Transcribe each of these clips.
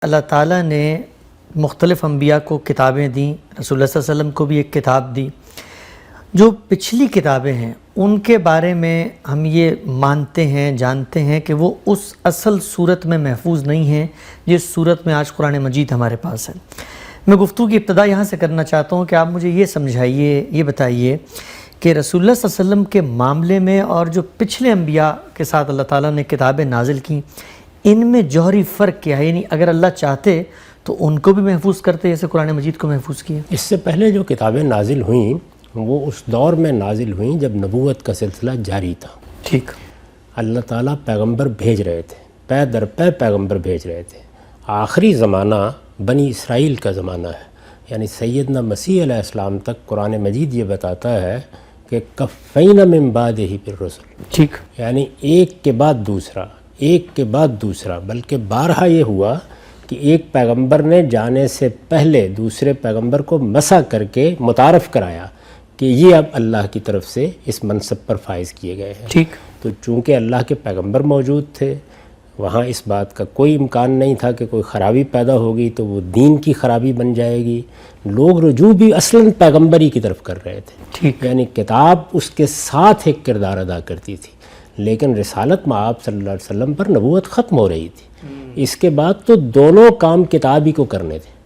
اللہ تعالیٰ نے مختلف انبیاء کو کتابیں دیں، رسول اللہ صلی اللہ علیہ وسلم کو بھی ایک کتاب دی۔ جو پچھلی کتابیں ہیں ان کے بارے میں ہم یہ مانتے ہیں، جانتے ہیں کہ وہ اس اصل صورت میں محفوظ نہیں ہیں جس صورت میں آج قرآن مجید ہمارے پاس ہے۔ میں گفتگو کی ابتدا یہاں سے کرنا چاہتا ہوں کہ آپ مجھے یہ سمجھائیے، یہ بتائیے کہ رسول اللہ صلی اللہ علیہ وسلم کے معاملے میں اور جو پچھلے انبیاء کے ساتھ اللہ تعالیٰ نے کتابیں نازل کیں، ان میں جوہری فرق کیا ہے؟ یعنی اگر اللہ چاہتے تو ان کو بھی محفوظ کرتے جیسے قرآن مجید کو محفوظ کیا؟ اس سے پہلے جو کتابیں نازل ہوئیں وہ اس دور میں نازل ہوئیں جب نبوت کا سلسلہ جاری تھا۔ ٹھیک، اللہ تعالیٰ پیغمبر بھیج رہے تھے، پے در پے پیغمبر بھیج رہے تھے۔ آخری زمانہ بنی اسرائیل کا زمانہ ہے، یعنی سیدنا مسیح علیہ السلام تک قرآن مجید یہ بتاتا ہے کہ کفینا من بعدہ بالرسل، ٹھیک، یعنی ایک کے بعد دوسرا، ایک کے بعد دوسرا، بلکہ بارہا یہ ہوا کہ ایک پیغمبر نے جانے سے پہلے دوسرے پیغمبر کو مسح کر کے متعارف کرایا کہ یہ اب اللہ کی طرف سے اس منصب پر فائز کیے گئے ہیں۔ ٹھیک، تو چونکہ اللہ کے پیغمبر موجود تھے، وہاں اس بات کا کوئی امکان نہیں تھا کہ کوئی خرابی پیدا ہوگی تو وہ دین کی خرابی بن جائے گی۔ لوگ رجوع بھی اصلاً پیغمبری کی طرف کر رہے تھے، ٹھیک، یعنی کتاب اس کے ساتھ ایک کردار ادا کرتی تھی، لیکن رسالت مآب صلی اللہ علیہ وسلم پر نبوت ختم ہو رہی تھی۔ اس کے بعد تو دونوں کام کتاب ہی کو کرنے تھے،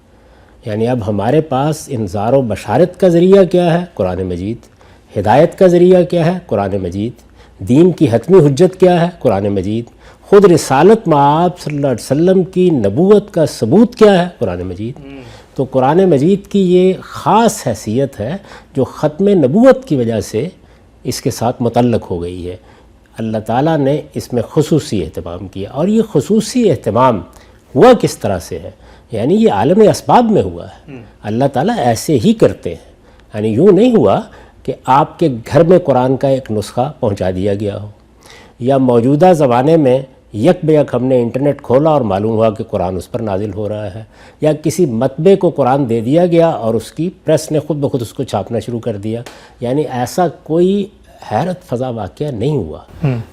یعنی اب ہمارے پاس انذار و بشارت کا ذریعہ کیا ہے؟ قرآن مجید۔ ہدایت کا ذریعہ کیا ہے؟ قرآن مجید۔ دین کی حتمی حجت کیا ہے؟ قرآن مجید۔ خود رسالت مآب صلی اللہ علیہ وسلم کی نبوت کا ثبوت کیا ہے؟ قرآن مجید۔ تو قرآن مجید کی یہ خاص حیثیت ہے جو ختم نبوت کی وجہ سے اس کے ساتھ متعلق ہو گئی ہے۔ اللہ تعالیٰ نے اس میں خصوصی اہتمام کیا، اور یہ خصوصی اہتمام ہوا کس طرح سے ہے؟ یعنی یہ عالم اسباب میں ہوا ہے۔ اللہ تعالیٰ ایسے ہی کرتے ہیں، یعنی یوں نہیں ہوا کہ آپ کے گھر میں قرآن کا ایک نسخہ پہنچا دیا گیا ہو، یا موجودہ زمانے میں یک بیک ہم نے انٹرنیٹ کھولا اور معلوم ہوا کہ قرآن اس پر نازل ہو رہا ہے، یا کسی مطبعے کو قرآن دے دیا گیا اور اس کی پریس نے خود بخود اس کو چھاپنا شروع کر دیا۔ یعنی ایسا کوئی حیرت فضا واقعہ نہیں ہوا،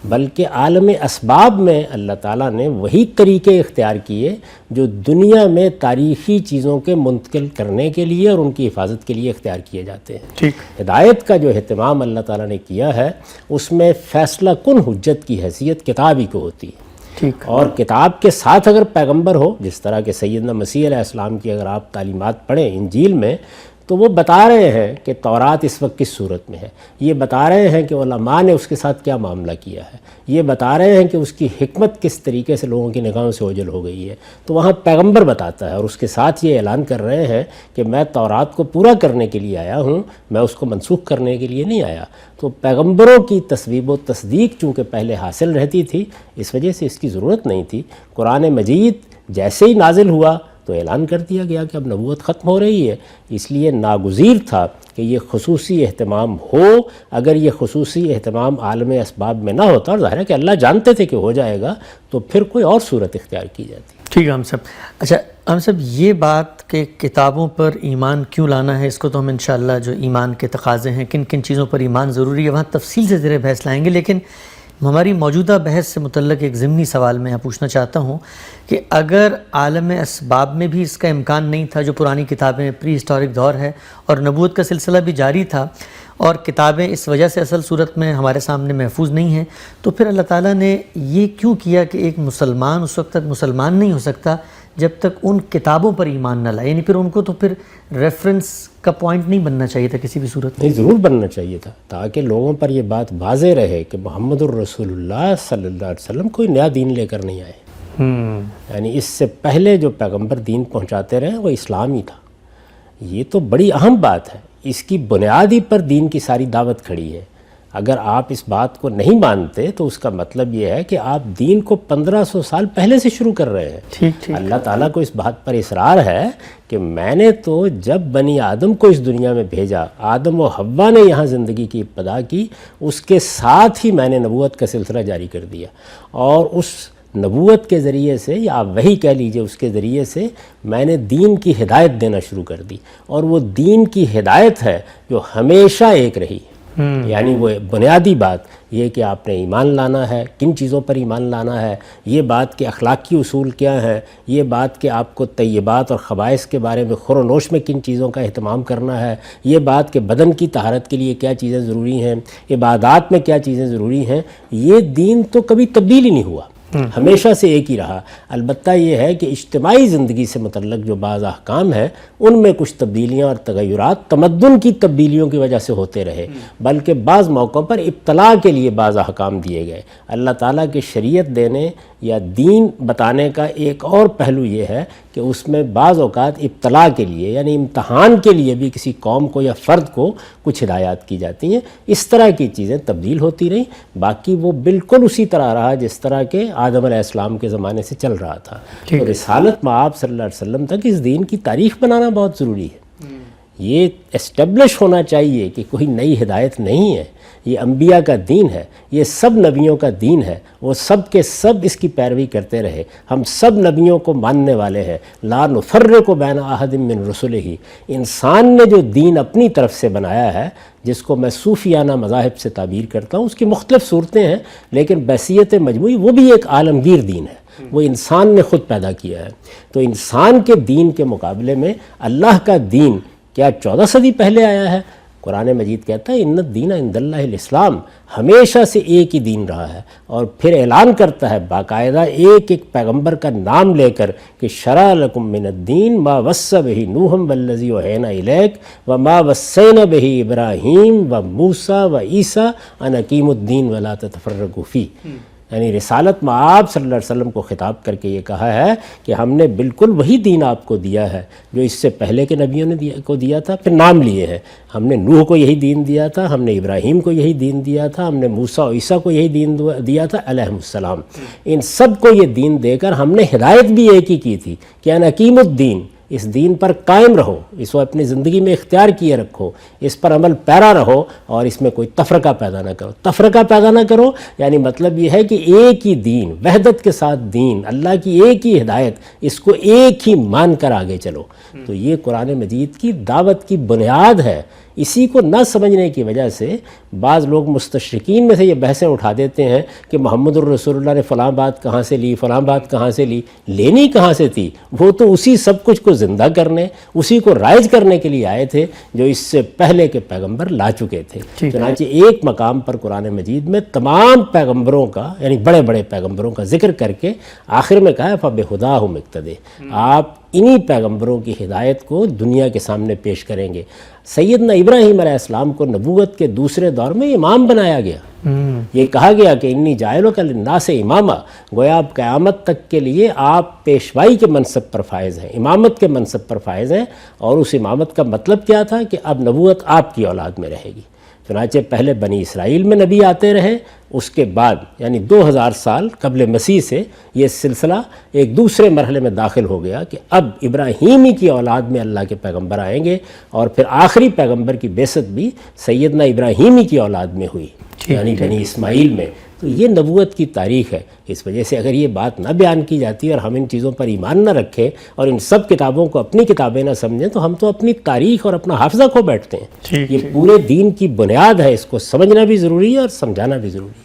بلکہ عالم اسباب میں اللہ تعالیٰ نے وہی طریقے اختیار کیے جو دنیا میں تاریخی چیزوں کے منتقل کرنے کے لیے اور ان کی حفاظت کے لیے اختیار کیے جاتے ہیں۔ ٹھیک، ہدایت کا جو اہتمام اللہ تعالیٰ نے کیا ہے اس میں فیصلہ کن حجت کی حیثیت کتاب ہی کو ہوتی ہے۔ ٹھیک، اور کتاب کے ساتھ اگر پیغمبر ہو، جس طرح کہ سیدنا مسیح علیہ السلام کی اگر آپ تعلیمات پڑھیں انجیل میں، تو وہ بتا رہے ہیں کہ تورات اس وقت کس صورت میں ہے، یہ بتا رہے ہیں کہ علماء نے اس کے ساتھ کیا معاملہ کیا ہے، یہ بتا رہے ہیں کہ اس کی حکمت کس طریقے سے لوگوں کی نگاہوں سے اوجھل ہو گئی ہے۔ تو وہاں پیغمبر بتاتا ہے، اور اس کے ساتھ یہ اعلان کر رہے ہیں کہ میں تورات کو پورا کرنے کے لیے آیا ہوں، میں اس کو منسوخ کرنے کے لیے نہیں آیا۔ تو پیغمبروں کی تصویب و تصدیق چونکہ پہلے حاصل رہتی تھی، اس وجہ سے اس کی ضرورت نہیں تھی۔ قرآن مجید جیسے ہی نازل ہوا تو اعلان کر دیا گیا کہ اب نبوت ختم ہو رہی ہے، اس لیے ناگزیر تھا کہ یہ خصوصی اہتمام ہو۔ اگر یہ خصوصی اہتمام عالم اسباب میں نہ ہوتا، اور ظاہر ہے کہ اللہ جانتے تھے کہ ہو جائے گا، تو پھر کوئی اور صورت اختیار کی جاتی۔ ٹھیک ہے ہم صاحب۔ اچھا ہم صاحب، یہ بات کہ کتابوں پر ایمان کیوں لانا ہے، اس کو تو ہم انشاءاللہ جو ایمان کے تقاضے ہیں، کن کن چیزوں پر ایمان ضروری ہے، وہاں تفصیل سے زیر بحث لائیں گے، لیکن ہماری موجودہ بحث سے متعلق ایک ضمنی سوال میں پوچھنا چاہتا ہوں کہ اگر عالم اسباب میں بھی اس کا امکان نہیں تھا، جو پرانی کتابیں پری ہسٹورک دور ہے، اور نبوت کا سلسلہ بھی جاری تھا، اور کتابیں اس وجہ سے اصل صورت میں ہمارے سامنے محفوظ نہیں ہیں، تو پھر اللہ تعالیٰ نے یہ کیوں کیا کہ ایک مسلمان اس وقت تک مسلمان نہیں ہو سکتا جب تک ان کتابوں پر ایمان نہ لائے؟ یعنی پھر ان کو تو پھر ریفرنس کا پوائنٹ نہیں بننا چاہیے تھا کسی بھی صورت میں؟ نہیں، ضرور بننا چاہیے تھا، تاکہ لوگوں پر یہ بات واضح رہے کہ محمد الرسول اللہ صلی اللہ علیہ وسلم کوئی نیا دین لے کر نہیں آئے۔ یعنی اس سے پہلے جو پیغمبر دین پہنچاتے رہے وہ اسلام ہی تھا۔ یہ تو بڑی اہم بات ہے، اس کی بنیادی پر دین کی ساری دعوت کھڑی ہے۔ اگر آپ اس بات کو نہیں مانتے تو اس کا مطلب یہ ہے کہ آپ دین کو 1500 سال پہلے سے شروع کر رہے ہیں۔ ٹھیک ٹھیک، اللہ تعالیٰ کو اس بات پر اصرار ہے کہ میں نے تو جب بنی آدم کو اس دنیا میں بھیجا، آدم و حوا نے یہاں زندگی کی ابتدا کی، اس کے ساتھ ہی میں نے نبوت کا سلسلہ جاری کر دیا، اور اس نبوت کے ذریعے سے، یا آپ وہی کہہ لیجئے اس کے ذریعے سے، میں نے دین کی ہدایت دینا شروع کر دی، اور وہ دین کی ہدایت ہے جو ہمیشہ ایک رہی۔ یعنی وہ بنیادی بات یہ کہ آپ نے ایمان لانا ہے، کن چیزوں پر ایمان لانا ہے، یہ بات کہ اخلاقی اصول کیا ہیں، یہ بات کہ آپ کو طیبات اور خبائث کے بارے میں خور و نوش میں کن چیزوں کا اہتمام کرنا ہے، یہ بات کہ بدن کی طہارت کے لیے کیا چیزیں ضروری ہیں، عبادات میں کیا چیزیں ضروری ہیں، یہ دین تو کبھی تبدیل ہی نہیں ہوا، ہمیشہ سے ایک ہی رہا۔ البتہ یہ ہے کہ اجتماعی زندگی سے متعلق جو بعض احکام ہیں ان میں کچھ تبدیلیاں اور تغیرات تمدن کی تبدیلیوں کی وجہ سے ہوتے رہے، بلکہ بعض موقعوں پر ابتلاء کے لیے بعض احکام دیے گئے۔ اللہ تعالیٰ کی شریعت دینے یا دین بتانے کا ایک اور پہلو یہ ہے کہ اس میں بعض اوقات ابتلاء کے لیے یعنی امتحان کے لیے بھی کسی قوم کو یا فرد کو کچھ ہدایات کی جاتی ہیں۔ اس طرح کی چیزیں تبدیل ہوتی رہیں، باقی وہ بالکل اسی طرح رہا جس طرح کہ آدم علیہ السلام کے زمانے سے چل رہا تھا۔ تو رسالت مآب صلی اللہ علیہ وسلم تک اس دین کی تاریخ بنانا بہت ضروری ہے۔ یہ اسٹیبلش ہونا چاہیے کہ کوئی نئی ہدایت نہیں ہے، یہ انبیاء کا دین ہے، یہ سب نبیوں کا دین ہے، وہ سب کے سب اس کی پیروی کرتے رہے، ہم سب نبیوں کو ماننے والے ہیں۔ لا نفرق بین احد من رسلہ، انسان نے جو دین اپنی طرف سے بنایا ہے جس کو میں صوفیانہ مذاہب سے تعبیر کرتا ہوں، اس کی مختلف صورتیں ہیں لیکن بحیثیت مجموعی وہ بھی ایک عالمگیر دین ہے، وہ انسان نے خود پیدا کیا ہے۔ تو انسان کے دین کے مقابلے میں اللہ کا دین کیا 14 صدی پہلے آیا ہے؟ قرآن مجید کہتا ہے ان الدین عند اللہ الاسلام، ہمیشہ سے ایک ہی دین رہا ہے، اور پھر اعلان کرتا ہے باقاعدہ ایک ایک پیغمبر کا نام لے کر کہ شرع لکم من الدین ما وصى بہ نوح والذی اوحینا الیک وما وصینا بہ ابراہیم وموسیٰ وعیسیٰ ان اقیموا الدین ولا تتفرقوا فیہ۔ یعنی رسالت مآب صلی اللہ علیہ وسلم کو خطاب کر کے یہ کہا ہے کہ ہم نے بالکل وہی دین آپ کو دیا ہے جو اس سے پہلے کے نبیوں نے کو دیا تھا، پھر نام لیے ہیں۔ ہم نے نوح کو یہی دین دیا تھا، ہم نے ابراہیم کو یہی دین دیا تھا، ہم نے موسیٰ و عیسیٰ کو یہی دین دیا تھا علیہم السلام۔ ان سب کو یہ دین دے کر ہم نے ہدایت بھی ایک ہی کی تھی کہ ان اقیم الدین، اس دین پر قائم رہو، اس کو اپنی زندگی میں اختیار کیے رکھو، اس پر عمل پیرا رہو، اور اس میں کوئی تفرقہ پیدا نہ کرو۔ تفرقہ پیدا نہ کرو یعنی مطلب یہ ہے کہ ایک ہی دین، وحدت کے ساتھ دین، اللہ کی ایک ہی ہدایت، اس کو ایک ہی مان کر آگے چلو۔ تو یہ قرآن مجید کی دعوت کی بنیاد ہے۔ اسی کو نہ سمجھنے کی وجہ سے بعض لوگ مستشرقین میں سے یہ بحثیں اٹھا دیتے ہیں کہ محمد الرسول اللہ نے فلاں بات کہاں سے لی، فلاں بات کہاں سے لی۔ لینی کہاں سے تھی؟ وہ تو اسی سب کچھ کو زندہ کرنے، اسی کو رائج کرنے کے لیے آئے تھے جو اس سے پہلے کے پیغمبر لا چکے تھے۔ چنانچہ ایک مقام پر قرآن مجید میں تمام پیغمبروں کا یعنی بڑے بڑے پیغمبروں کا ذکر کر کے آخر میں کہا ہے فَبِہُدَاهُمْ اقتدِ، آپ انہی پیغمبروں کی ہدایت کو دنیا کے سامنے پیش کریں گے۔ سیدنا ابراہیم علیہ السلام کو نبوت کے دوسرے دور میں امام بنایا گیا۔ یہ کہا گیا کہ انی جاعلک للناس اماما، گویا اب قیامت تک کے لیے آپ پیشوائی کے منصب پر فائز ہیں، امامت کے منصب پر فائز ہیں، اور اس امامت کا مطلب کیا تھا کہ اب نبوت آپ کی اولاد میں رہے گی۔ چنانچہ پہلے بنی اسرائیل میں نبی آتے رہے، اس کے بعد یعنی 2000 سال قبل مسیح سے یہ سلسلہ ایک دوسرے مرحلے میں داخل ہو گیا کہ اب ابراہیمی کی اولاد میں اللہ کے پیغمبر آئیں گے، اور پھر آخری پیغمبر کی بعثت بھی سیدنا ابراہیمی کی اولاد میں ہوئی، یعنی بنی اسماعیل میں۔ تو یہ نبوت کی تاریخ ہے۔ اس وجہ سے اگر یہ بات نہ بیان کی جاتی اور ہم ان چیزوں پر ایمان نہ رکھیں اور ان سب کتابوں کو اپنی کتابیں نہ سمجھیں تو ہم تو اپنی تاریخ اور اپنا حافظہ کھو بیٹھتے ہیں۔ یہ پورے دین کی بنیاد ہے، اس کو سمجھنا بھی ضروری ہے اور سمجھانا بھی ضروری ہے۔